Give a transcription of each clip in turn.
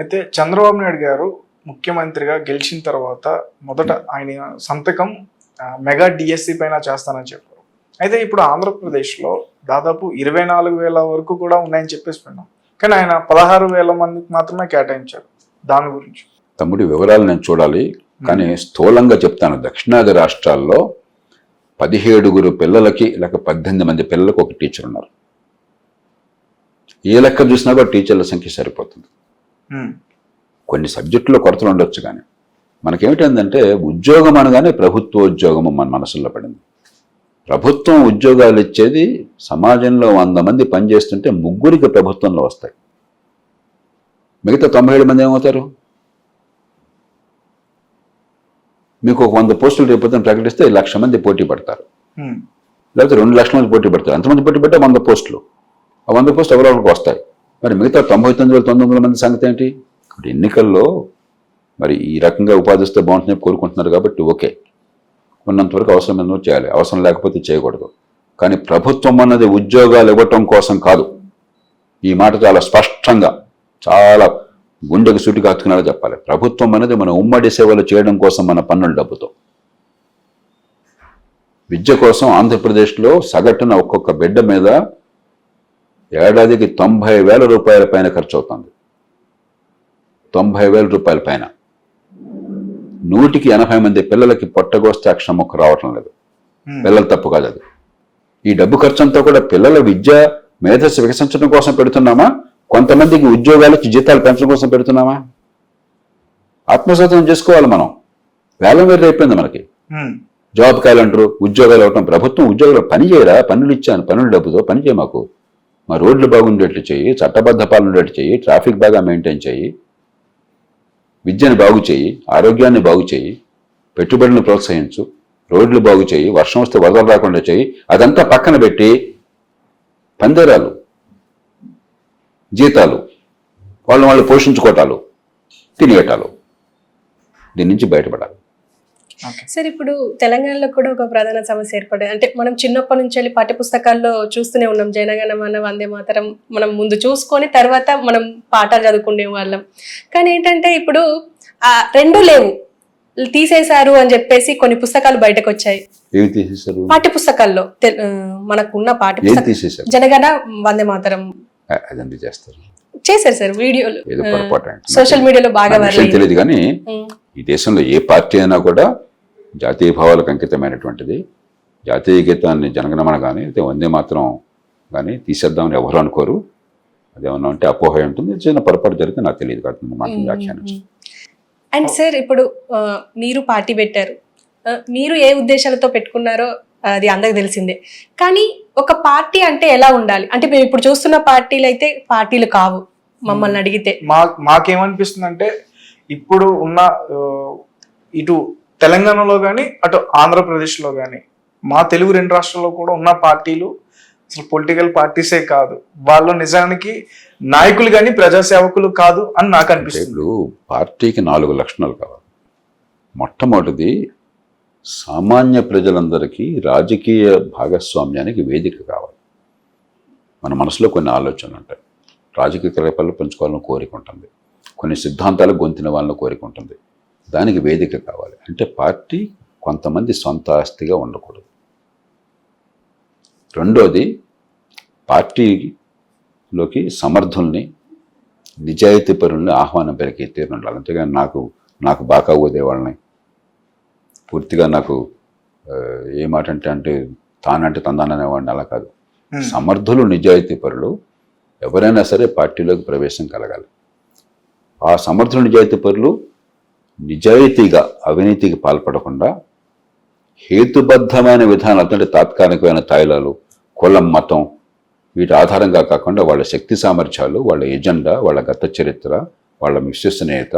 అయితే చంద్రబాబు నాయుడు గారు ముఖ్యమంత్రిగా గెలిచిన తర్వాత మొదట ఆయన సంతకం మెగా డిఎస్సి పైన చేస్తానని చెప్పారు. అయితే ఇప్పుడు ఆంధ్రప్రదేశ్లో దాదాపు 24,000 వరకు కూడా ఉన్నాయని చెప్పేసి విన్నాం. కానీ ఆయన 16,000 మందికి మాత్రమే కేటాయించారు. దాని గురించి తమ్ముడి వివరాలు నేను చూడాలి, కానీ స్థూలంగా చెప్తాను. దక్షిణాది రాష్ట్రాల్లో 17 పిల్లలకి లేక 18 మంది పిల్లలకు ఒక టీచర్ ఉన్నారు. ఏ లెక్క చూసినా కూడా టీచర్ల సంఖ్య సరిపోతుంది. కొన్ని సబ్జెక్టులో కొరతలు ఉండొచ్చు, కానీ మనకేమిటంటే ఉద్యోగం అనగానే ప్రభుత్వ ఉద్యోగం మన మనసులో పడింది. ప్రభుత్వం ఉద్యోగాలు ఇచ్చేది సమాజంలో 100 మంది పనిచేస్తుంటే 3 ప్రభుత్వంలో వస్తాయి. మిగతా 97 మంది ఏమవుతారు? మీకు ఒక 100 పోస్టులు రేపు ప్రకటిస్తే 1,00,000 మంది పోటీ పడతారు, లేకపోతే 2 లక్షల మంది పోటీ పడతారు. అంతమంది పోటీ పడితే 100 పోస్టులు. ఆ 100 పోస్టులు ఎవరెవరికి వస్తాయి. మరి మిగతా 99,900 మంది సంగతి ఏంటి? ఇప్పుడు ఎన్నికల్లో మరి ఈ రకంగా ఉపాధి ఇస్తే బాగుంటుందని కోరుకుంటున్నారు కాబట్టి ఓకే, ఉన్నంతవరకు అవసరమైన చేయాలి, అవసరం లేకపోతే చేయకూడదు. కానీ ప్రభుత్వం అన్నది ఉద్యోగాలు ఇవ్వటం కోసం కాదు. ఈ మాట చాలా స్పష్టంగా, చాలా గుండెకు సూటిగా హత్తుకునేలా చెప్పాలి. ప్రభుత్వం అనేది మన ఉమ్మడి సేవలు చేయడం కోసం, మన పన్నుల డబ్బుతో. విద్య కోసం ఆంధ్రప్రదేశ్లో సగటున ఒక్కొక్క బిడ్డ మీద ఏడాదికి 90,000 రూపాయల పైన ఖర్చు అవుతుంది. 90,000 రూపాయల పైన. 180 మంది పిల్లలకి పొట్టగోస్తే అక్షరం మొక్క రావటం లేదు. పిల్లలు తప్పు కాదు అది. ఈ డబ్బు ఖర్చు అంతా కూడా పిల్లల విద్య మేధస్సు వికసించడం కోసం పెడుతున్నామా, కొంతమందికి ఉద్యోగాలు జీతాలు పెంచడం కోసం పెడుతున్నామా? ఆత్మసాతం చేసుకోవాలి మనం. వేలం వేరు అయిపోయింది మనకి. జాబ్ క్యాలెండర్, ఉద్యోగాలు ఇవ్వటం. ప్రభుత్వం ఉద్యోగాలు పని చేయరా? పన్నులు ఇచ్చాను, పన్నుల డబ్బుతో పని చేయ మాకు. మా రోడ్లు బాగుండేట్లు చెయ్యి, చట్టబద్ధ పాలన ఉండేట్లు చెయ్యి, ట్రాఫిక్ బాగా మెయింటైన్ చెయ్యి, విద్యను బాగు చేయి, ఆరోగ్యాన్ని బాగు చేయి, పెట్టుబడులను ప్రోత్సహించు, రోడ్లు బాగు చేయి, వర్షం వస్తే వరదలు రాకుండా చేయి. అదంతా పక్కన పెట్టి పందేరాలు, జీతాలు, వాళ్ళు పోషించుకోవటాలు, తినేయటాలు, దీని నుంచి బయటపడాలి. సార్, ఇప్పుడు తెలంగాణలో కూడా ఒక ప్రధాన సమస్య ఏర్పడేది. అంటే మనం చిన్నప్పటి నుంచి వెళ్ళి పాఠ్యపుస్తకాల్లో చూస్తూనే ఉన్నాం. జనగణమన, వందే మాతరం మనం ముందు చూసుకొని తర్వాత మనం పాఠాలు చదువుకునే వాళ్ళం. కానీ ఏంటంటే ఇప్పుడు రెండు లేవు, తీసేశారు అని చెప్పేసి కొన్ని పుస్తకాలు బయటకు వచ్చాయి. ఏవి తీసేశారు? పాఠ్యపుస్తకాల్లో మనకున్న పాఠ్యపుస్తకం జనగణ, వందే మాతరం చేశారు సార్. వీడియోలు సోషల్ మీడియాలో బాగా తెలియదు. కానీ ఈ దేశంలో ఏ పార్టీ అయినా కూడా జాతీయ భావాలకు అంకితమైనటువంటిది. జాతీయ గీతాన్ని జనగణమన కానీ వందే మాత్రం కానీ తీసేద్దామని ఎవరు అనుకోరు. అదేమన్నా అంటే అపోహ ఉంటుంది. చిన్న పొరపాటు జరిగితే నాకు తెలియదు కాబట్టి మాత్రం వ్యాఖ్యానించు. అండ్ సార్, ఇప్పుడు మీరు పార్టీ పెట్టారు, మీరు ఏ ఉద్దేశాలతో పెట్టుకున్నారో అది అందరికి తెలిసిందే. కానీ ఒక పార్టీ అంటే ఎలా ఉండాలి? అంటే మేము ఇప్పుడు చూస్తున్న పార్టీలు అయితే పార్టీలు కావు. మమ్మల్ని అడిగితే మాకేమనిపిస్తుంది అంటే, ఇప్పుడు ఉన్న ఇటు తెలంగాణలో కానీ అటు ఆంధ్రప్రదేశ్లో కానీ మా తెలుగు 2 రాష్ట్రాల్లో కూడా ఉన్న పార్టీలు అసలు పొలిటికల్ పార్టీసే కాదు. వాళ్ళు నిజానికి నాయకులు కానీ ప్రజాసేవకులు కాదు అని నాకు అనిపిస్తుంది. ఇప్పుడు పార్టీకి 4 లక్షణాలు కావాలి. మొట్టమొదటిది, సామాన్య ప్రజలందరికీ రాజకీయ భాగస్వామ్యానికి వేదిక కావాలి. మన మనసులో కొన్ని ఆలోచనలు ఉంటాయి. రాజకీయ కార్యక్రమాలు పెంచుకోవాలని కోరిక ఉంటుంది, కొన్ని సిద్ధాంతాలు గొంతిన వాళ్ళని కోరిక ఉంటుంది. దానికి వేదిక కావాలి. అంటే పార్టీ కొంతమంది సొంత ఆస్తిగా ఉండకూడదు. రెండోది, పార్టీలోకి సమర్థుల్ని, నిజాయితీ పరుల్ని ఆహ్వానం పలికే తీరు ఉండాలి. అంతేగాని నాకు బాగా ఊదే వాళ్ళని, పూర్తిగా నాకు ఏ మాట అంటే తానంటే తందాననేవాడిని అలా కాదు. సమర్థులు, నిజాయితీ పరులు ఎవరైనా సరే పార్టీలోకి ప్రవేశం కలగాలి. ఆ సమర్థులు, నిజాయితీ పరులు నిజాయితీగా అవినీతికి పాల్పడకుండా హేతుబద్ధమైన విధానాలు, అంటే తాత్కాలికమైన తాయిలాలు, కులం, మతం వీటి ఆధారంగా కాకుండా వాళ్ళ శక్తి సామర్థ్యాలు, వాళ్ళ ఎజెండా, వాళ్ళ గత చరిత్ర, వాళ్ళ విశ్వసనీయత,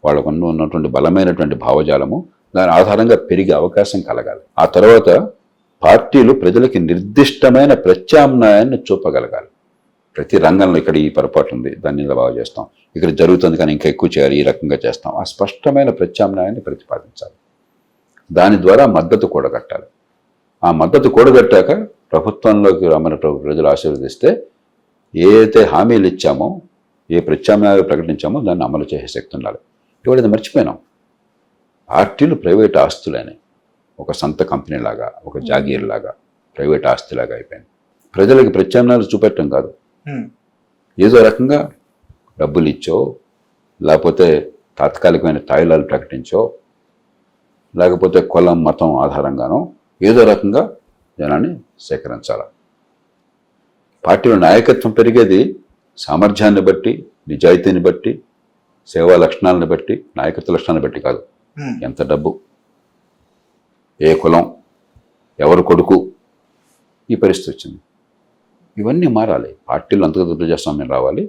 వాళ్ళకు ఉన్నటువంటి బలమైనటువంటి భావజాలము, దాని ఆధారంగా పెరిగే అవకాశం కలగాలి. ఆ తర్వాత పార్టీలు ప్రజలకి నిర్దిష్టమైన ప్రత్యామ్నాయాన్ని చూపగలగాలి. ప్రతి రంగంలో ఇక్కడ ఈ పొరపాటు ఉంది, దాన్ని ఇలా బాగా చేస్తాం, ఇక్కడ జరుగుతుంది కానీ ఇంకా ఎక్కువ చేయాలి, ఈ రకంగా చేస్తాం. ఆ స్పష్టమైన ప్రత్యామ్నాయాన్ని ప్రతిపాదించాలి. దాని ద్వారా మద్దతు కూడగట్టాలి. ఆ మద్దతు కూడగట్టాక ప్రభుత్వంలోకి రమ్మని ప్రజలు ఆశీర్వదిస్తే ఏ అయితే హామీలు ఇచ్చామో ఏ ప్రత్యామ్నాయాలు ప్రకటించామో దాన్ని అమలు చేసే శక్తి ఉండాలి. ఇవాళ ఇది మర్చిపోయినాం. పార్టీలు ప్రైవేట్ ఆస్తులని, ఒక సొంత కంపెనీ లాగా, ఒక జాగీర్ లాగా, ప్రైవేట్ ఆస్తిలాగా అయిపోయింది. ప్రజలకు ప్రత్యామ్నాయాలు చూపెట్టడం కాదు, ఏదో రకంగా డబ్బులు ఇచ్చో, లేకపోతే తాత్కాలికమైన తాయిలాలు ప్రకటించో, లేకపోతే కులం మతం ఆధారంగానో ఏదో రకంగా జనాన్ని సేకరించాలి. పార్టీలో నాయకత్వం పెరిగేది సామర్థ్యాన్ని బట్టి, నిజాయితీని బట్టి, సేవా లక్షణాలను బట్టి, నాయకత్వ లక్షణాలను బట్టి కాదు. ఎంత డబ్బు, ఏ కులం, ఎవరు కొడుకు, ఈ పరిస్థితి వచ్చింది. ఇవన్నీ మారాలి. పార్టీలు అంతర్గత ప్రజాస్వామ్యం రావాలి,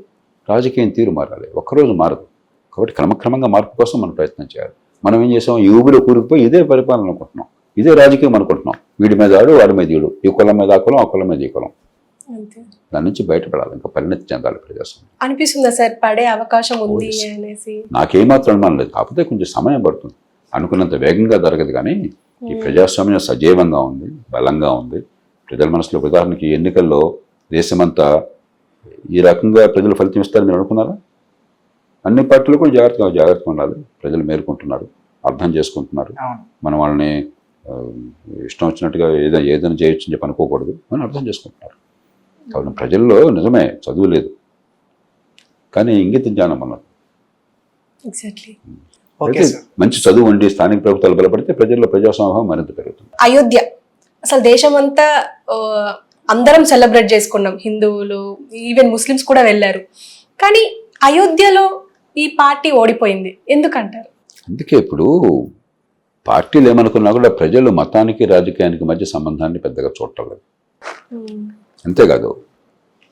రాజకీయం తీరు మారాలి. ఒక్కరోజు మారదు. కాబట్టి క్రమక్రమంగా మార్పు కోసం మనం ప్రయత్నం చేయాలి. మనం ఏం చేసాం, ఈ ఊబిలో కూరుకుపోయి ఇదే పరిపాలన అనుకుంటున్నాం, ఇదే రాజకీయం అనుకుంటున్నాం. వీడి మీద ఆడు, వాడి మీద ఈడు, ఈ కులం మీద ఆ కులం, ఆ కులం మీద ఈ కులం. దాని నుంచి బయటపడాలి, ఇంకా పరిణతి చెందాలి ప్రజాస్వామ్యం. అనిపిస్తుందా సార్ పడే అవకాశం ఉంది అనేసి? నాకేమాత్రం అనుమానం లేదు, కాకపోతే కొంచెం సమయం పడుతుంది. అనుకున్నంత వేగంగా జరగదు, కానీ ఈ ప్రజాస్వామ్యం సజీవంగా ఉంది, బలంగా ఉంది. ప్రజల మనసులో, ఉదాహరణకి ఎన్నికల్లో దేశమంతా ఈ రకంగా ప్రజలు ఫలితం ఇస్తారని మీరు అనుకున్నారా? అన్ని పార్టీలు కూడా జాగ్రత్తగా ఉండాలి. ప్రజలు మేలుకుంటున్నారు, అర్థం చేసుకుంటున్నారు. మనం వాళ్ళని ఇష్టం వచ్చినట్టుగా ఏదైనా చేయొచ్చు అని చెప్పి అనుకోకూడదు, అని అర్థం చేసుకుంటున్నారు. కాబట్టి ప్రజల్లో నిజమే చదువు లేదు, కానీ ఇంగిత జ్ఞానం అన్నది. మంచి చదువు ఉండి స్థానిక ప్రభుత్వాలు బలపడితే ప్రజల్లో ప్రజాస్వామ్యం మరింత పెరుగుతుంది. అయోధ్య అసలు దేశమంతా అందరం సెలబ్రేట్ చేసుకున్నాం, హిందువులు, ఈవెన్ ముస్లిమ్స్ కూడా వెళ్ళారు. కానీ అయోధ్యలో ఈ పార్టీ ఓడిపోయింది, ఎందుకంటారు? అందుకే ఇప్పుడు పార్టీలు ఏమనుకున్నా కూడా ప్రజలు మతానికి రాజకీయానికి మధ్య సంబంధాన్ని పెద్దగా చూడలేదు. అంతేకాదు,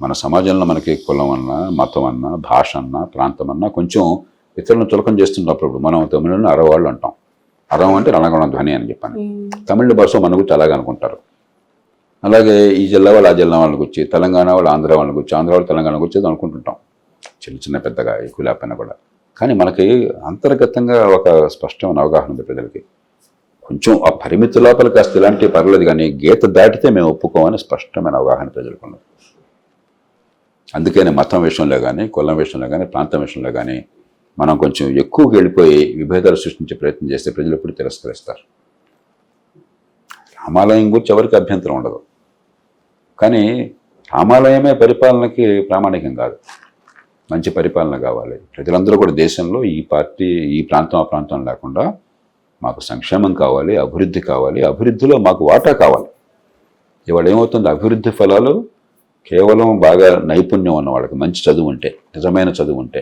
మన సమాజంలో మనకి కులం అన్నా, మతం అన్నా, భాష అన్నా, ప్రాంతం అన్నా కొంచెం ఇతరులను చులకం చేస్తున్నప్పుడు మనం తమిళను అరవాళ్ళు అంటాం. అరవం అంటే రణగణ ధ్వని అని చెప్పాను. తమిళ భాష మన గురించి అలాగే అనుకుంటారు. అలాగే ఈ జిల్లా వాళ్ళు ఆ జిల్లా వాళ్ళకి వచ్చి, తెలంగాణ వాళ్ళు ఆంధ్ర వాళ్ళకి వచ్చి, ఆంధ్ర వాళ్ళు తెలంగాణకు వచ్చేది అనుకుంటుంటాం. చిన్న చిన్న పెద్దగా ఎక్కువ లేకపోయినా కూడా. కానీ మనకి అంతర్గతంగా ఒక స్పష్టమైన అవగాహన ఉంది ప్రజలకి. కొంచెం ఆ పరిమితి లోపల కాస్త ఇలాంటివి పర్లేదు, కానీ గీత దాటితే మేము ఒప్పుకోమని స్పష్టమైన అవగాహన ప్రజలకు ఉన్నది. అందుకని మతం విషయంలో కానీ, కులం విషయంలో కానీ, ప్రాంతం విషయంలో కానీ మనం కొంచెం ఎక్కువగా వెళ్ళిపోయి విభేదాలు సృష్టించే ప్రయత్నం చేస్తే ప్రజలు ఎప్పుడు తిరస్కరిస్తారు. రామాలయం గురించి ఎవరికి అభ్యంతరం ఉండదు, కానీ రామాలయమే పరిపాలనకి ప్రామాణికం కాదు. మంచి పరిపాలన కావాలి. ప్రజలందరూ కూడా దేశంలో ఈ పార్టీ, ఈ ప్రాంతం, ఆ ప్రాంతం లేకుండా మాకు సంక్షేమం కావాలి, అభివృద్ధి కావాలి, అభివృద్ధిలో మాకు వాటా కావాలి. ఇవాళ ఏమవుతుంది, అభివృద్ధి ఫలాలు కేవలం బాగా నైపుణ్యం ఉన్న వాళ్ళకి, మంచి చదువు ఉంటే, నిజమైన చదువు ఉంటే,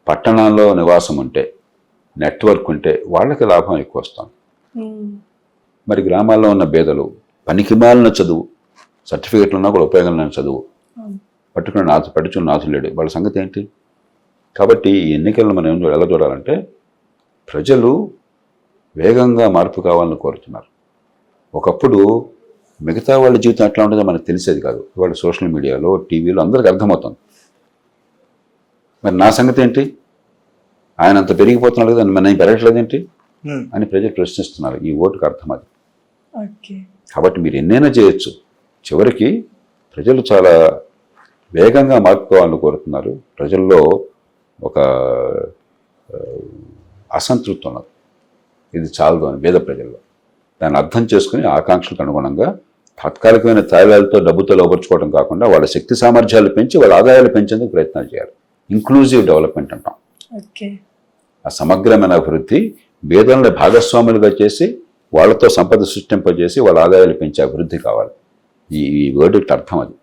పట్టణాల్లో నివాసం ఉంటే, నెట్వర్క్ ఉంటే వాళ్ళకి లాభం ఎక్కువ వస్తుంది. మరి గ్రామాల్లో ఉన్న పేదలు, పనికిమాలిన చదువు, సర్టిఫికెట్లు ఉన్నా కూడా ఉపయోగం లేని చదువు, పట్టుకున్న నాథుడు లేడు, వాళ్ళ సంగతి ఏంటి? కాబట్టి ఈ ఎన్నికలను మనం ఎలా చూడాలంటే, ప్రజలు వేగంగా మార్పు కావాలని కోరుతున్నారు. ఒకప్పుడు మిగతా వాళ్ళ జీవితం ఎట్లా ఉంటుందో మనకు తెలిసేది కాదు. ఇవాళ సోషల్ మీడియాలో, టీవీలో అందరికీ అర్థమవుతుంది. మరి నా సంగతి ఏంటి, ఆయన అంత పెరిగిపోతున్నాడు కదా, నేను పెరగట్లేదేంటి అని ప్రజలు ప్రశ్నిస్తున్నారు. ఈ ఓటుకు అర్థం అది. కాబట్టి మీరు ఎన్నైనా చేయొచ్చు, చివరికి ప్రజలు చాలా వేగంగా మార్పు కావాలని కోరుతున్నారు. ప్రజల్లో ఒక అసంతృప్తి ఉన్నది, ఇది చాలదు అని పేద ప్రజల్లో. దాన్ని అర్థం చేసుకుని ఆకాంక్షలకు అనుగుణంగా తాత్కాలికమైన తాయిలాలతో డబ్బుతో లోపరుచుకోవడం కాకుండా వాళ్ళ శక్తి సామర్థ్యాలు పెంచి వాళ్ళ ఆదాయాలు పెంచేందుకు ప్రయత్నాలు చేయాలి. ఇంక్లూజివ్ డెవలప్మెంట్ అంటాం. ఆ సమగ్రమైన అభివృద్ధి, పేదలను భాగస్వాములుగా చేసి వాళ్ళతో సంపద సృష్టింపజేసి వాళ్ళ ఆదాయాలు పెంచే అభివృద్ధి కావాలి. ఈ వర్డ్కి అర్థం అది.